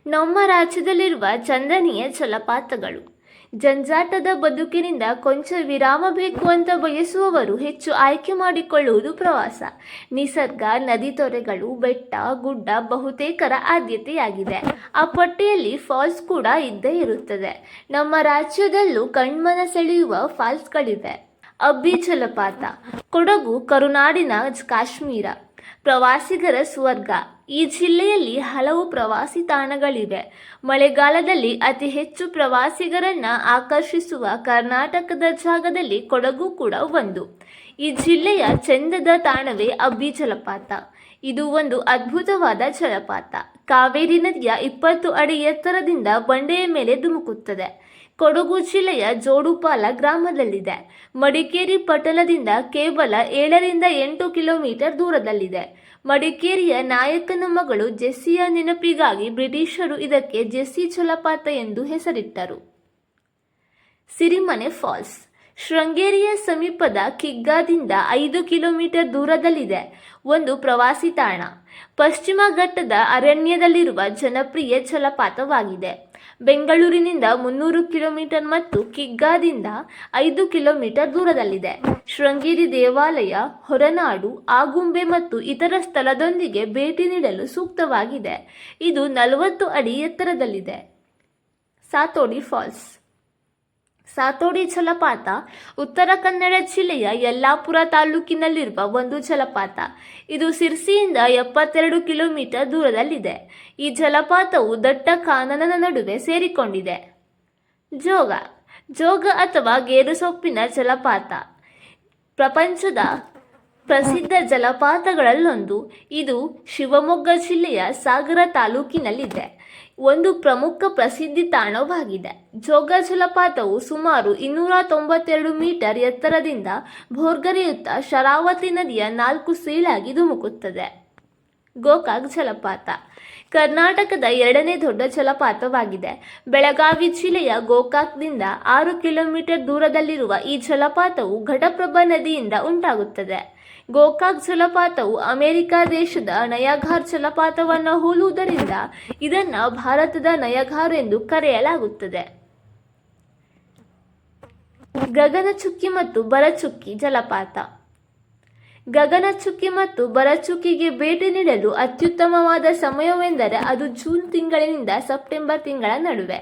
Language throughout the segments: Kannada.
ನಮ್ಮ ರಾಜ್ಯದಲ್ಲಿರುವ ಚಂದನೀಯ ಜಲಪಾತಗಳು. ಜಂಜಾಟದ ಬದುಕಿನಿಂದ ಕೊಂಚ ವಿರಾಮ ಬೇಕು ಅಂತ ಬಯಸುವವರು ಹೆಚ್ಚು ಆಯ್ಕೆ ಮಾಡಿಕೊಳ್ಳುವುದು ಪ್ರವಾಸ. ನಿಸರ್ಗ, ನದಿ ತೊರೆಗಳು, ಬೆಟ್ಟ, ಗುಡ್ಡ ಬಹುತೇಕರ ಆದ್ಯತೆಯಾಗಿದೆ. ಆ ಪಟ್ಟಿಯಲ್ಲಿ ಫಾಲ್ಸ್ ಕೂಡ ಇದ್ದೇ ಇರುತ್ತದೆ. ನಮ್ಮ ರಾಜ್ಯದಲ್ಲೂ ಕಣ್ಮನ ಸೆಳೆಯುವ ಫಾಲ್ಸ್ಗಳಿವೆ. ಅಬ್ಬಿ ಜಲಪಾತ, ಕೊಡಗು ಕರುನಾಡಿನ ಕಾಶ್ಮೀರ, ಪ್ರವಾಸಿಗರ ಸ್ವರ್ಗ. ಈ ಜಿಲ್ಲೆಯಲ್ಲಿ ಹಲವು ಪ್ರವಾಸಿ ತಾಣಗಳಿವೆ. ಮಳೆಗಾಲದಲ್ಲಿ ಅತಿ ಹೆಚ್ಚು ಪ್ರವಾಸಿಗರನ್ನ ಆಕರ್ಷಿಸುವ ಕರ್ನಾಟಕದ ಜಾಗದಲ್ಲಿ ಕೊಡಗು ಕೂಡ ಒಂದು. ಈ ಜಿಲ್ಲೆಯ ಚೆಂದದ ತಾಣವೇ ಅಬ್ಬಿ ಜಲಪಾತ. ಇದು ಒಂದು ಅದ್ಭುತವಾದ ಜಲಪಾತ. ಕಾವೇರಿ ನದಿಯ 20 ಅಡಿ ಎತ್ತರದಿಂದ ಬಂಡೆಯ ಮೇಲೆ ಧುಮುಕುತ್ತದೆ. ಕೊಡಗು ಜಿಲ್ಲೆಯ ಜೋಡುಪಾಲ ಗ್ರಾಮದಲ್ಲಿದೆ. ಮಡಿಕೇರಿ ಪಟ್ಟಣದಿಂದ ಕೇವಲ 7 ರಿಂದ 8 ಕಿಲೋಮೀಟರ್ ದೂರದಲ್ಲಿದೆ. ಮಡಿಕೇರಿಯ ನಾಯಕನ ಮಗಳು ಜೆಸ್ಸಿಯ ನೆನಪಿಗಾಗಿ ಬ್ರಿಟಿಷರು ಇದಕ್ಕೆ ಜೆಸ್ಸಿ ಜಲಪಾತ ಎಂದು ಹೆಸರಿಟ್ಟರು. ಸಿರಿಮನೆ ಫಾಲ್ಸ್ ಶೃಂಗೇರಿಯ ಸಮೀಪದ ಕಿಗ್ಗಾದಿಂದ 5 ಕಿಲೋಮೀಟರ್ ದೂರದಲ್ಲಿದೆ. ಒಂದು ಪ್ರವಾಸಿ ತಾಣ. ಪಶ್ಚಿಮ ಘಟ್ಟದ ಅರಣ್ಯದಲ್ಲಿರುವ ಜನಪ್ರಿಯ ಜಲಪಾತವಾಗಿದೆ. ಬೆಂಗಳೂರಿನಿಂದ 300 ಕಿಲೋಮೀಟರ್ ಮತ್ತು ಕಿಗ್ಗಾದಿಂದ 5 ಕಿಲೋಮೀಟರ್ ದೂರದಲ್ಲಿದೆ. ಶೃಂಗೇರಿ ದೇವಾಲಯ, ಹೊರನಾಡು, ಆಗುಂಬೆ ಮತ್ತು ಇತರ ಸ್ಥಳದೊಂದಿಗೆ ಭೇಟಿ ನೀಡಲು ಸೂಕ್ತವಾಗಿದೆ. ಇದು 40 ಅಡಿ ಎತ್ತರದಲ್ಲಿದೆ. ಸಾತೋಡಿ ಫಾಲ್ಸ್. ಸಾತೋಡಿ ಜಲಪಾತ ಉತ್ತರ ಕನ್ನಡ ಜಿಲ್ಲೆಯ ಯಲ್ಲಾಪುರ ತಾಲೂಕಿನಲ್ಲಿರುವ ಒಂದು ಜಲಪಾತ. ಇದು ಸಿರ್ಸಿಯಿಂದ 72 ಕಿಲೋಮೀಟರ್ ದೂರದಲ್ಲಿದೆ. ಈ ಜಲಪಾತವು ದಟ್ಟ ಕಾನನದ ನಡುವೆ ಸೇರಿಕೊಂಡಿದೆ. ಜೋಗ ಅಥವಾ ಗೇರುಸೊಪ್ಪಿನ ಜಲಪಾತ ಪ್ರಪಂಚದ ಪ್ರಸಿದ್ಧ ಜಲಪಾತಗಳಲ್ಲೊಂದು. ಇದು ಶಿವಮೊಗ್ಗ ಜಿಲ್ಲೆಯ ಸಾಗರ ತಾಲೂಕಿನಲ್ಲಿದೆ. ಒಂದು ಪ್ರಮುಖ ಪ್ರಸಿದ್ಧಿ ತಾಣವಾಗಿದೆ. ಜೋಗ ಜಲಪಾತವು ಸುಮಾರು 292 ಮೀಟರ್ ಎತ್ತರದಿಂದ ಭೋರ್ಗರೆಯುತ್ತಾ ಶರಾವತಿ ನದಿಯ 4 ಸೀಳಾಗಿ ಧುಮುಕುತ್ತದೆ. ಗೋಕಾಕ್ ಜಲಪಾತ ಕರ್ನಾಟಕದ 2ನೇ ದೊಡ್ಡ ಜಲಪಾತವಾಗಿದೆ. ಬೆಳಗಾವಿ ಜಿಲ್ಲೆಯ ಗೋಕಾಕ್ದಿಂದ 6 ಕಿಲೋಮೀಟರ್ ದೂರದಲ್ಲಿರುವ ಈ ಜಲಪಾತವು ಘಟಪ್ರಭಾ ನದಿಯಿಂದ ಉಂಟಾಗುತ್ತದೆ. ಗೋಕಾಕ್ ಜಲಪಾತವು ಅಮೆರಿಕ ದೇಶದ ನಯಾಗಾರ್ ಜಲಪಾತವನ್ನು ಹೋಲುವುದರಿಂದ ಇದನ್ನು ಭಾರತದ ನಯಾಗಾರ್ ಎಂದು ಕರೆಯಲಾಗುತ್ತದೆ. ಗಗನಚುಕ್ಕಿ ಮತ್ತು ಭರಚುಕ್ಕಿ ಜಲಪಾತ. ಗಗನಚುಕ್ಕಿ ಮತ್ತು ಭರಚುಕ್ಕಿಗೆ ಭೇಟಿ ನೀಡಲು ಅತ್ಯುತ್ತಮವಾದ ಸಮಯವೆಂದರೆ ಅದು ಜೂನ್ ತಿಂಗಳಿನಿಂದ ಸೆಪ್ಟೆಂಬರ್ ತಿಂಗಳ ನಡುವೆ.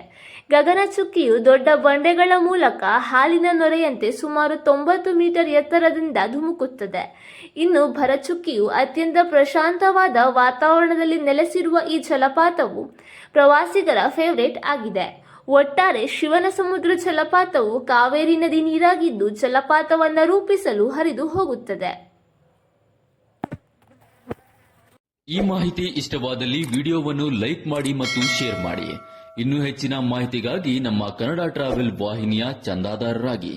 ಗಗನಚುಕ್ಕಿಯು ದೊಡ್ಡ ಬಂಡೆಗಳ ಮೂಲಕ ಹಾಲಿನ ನೊರೆಯಂತೆ ಸುಮಾರು 90 ಮೀಟರ್ ಎತ್ತರದಿಂದ ಧುಮುಕುತ್ತದೆ. ಇನ್ನು ಭರಚುಕ್ಕಿಯು ಅತ್ಯಂತ ಪ್ರಶಾಂತವಾದ ವಾತಾವರಣದಲ್ಲಿ ನೆಲೆಸಿರುವ ಈ ಜಲಪಾತವು ಪ್ರವಾಸಿಗರ ಫೇವರೇಟ್ ಆಗಿದೆ. ಒಟ್ಟಾರೆ ಶಿವನ ಸಮುದ್ರ ಜಲಪಾತವು ಕಾವೇರಿ ನದಿ ನೀರಾಗಿದ್ದು ಜಲಪಾತವನ್ನು ರೂಪಿಸಲು ಹರಿದು ಹೋಗುತ್ತದೆ. ಈ ಮಾಹಿತಿ ಇಷ್ಟವಾದಲ್ಲಿ ವಿಡಿಯೋವನ್ನು ಲೈಕ್ ಮಾಡಿ ಮತ್ತು ಶೇರ್ ಮಾಡಿ. ಇನ್ನೂ ಹೆಚ್ಚಿನ ಮಾಹಿತಿಗಾಗಿ ನಮ್ಮ ಕನ್ನಡ ಟ್ರಾವೆಲ್ ವಾಹಿನಿಯ ಚಂದಾದಾರರಾಗಿ.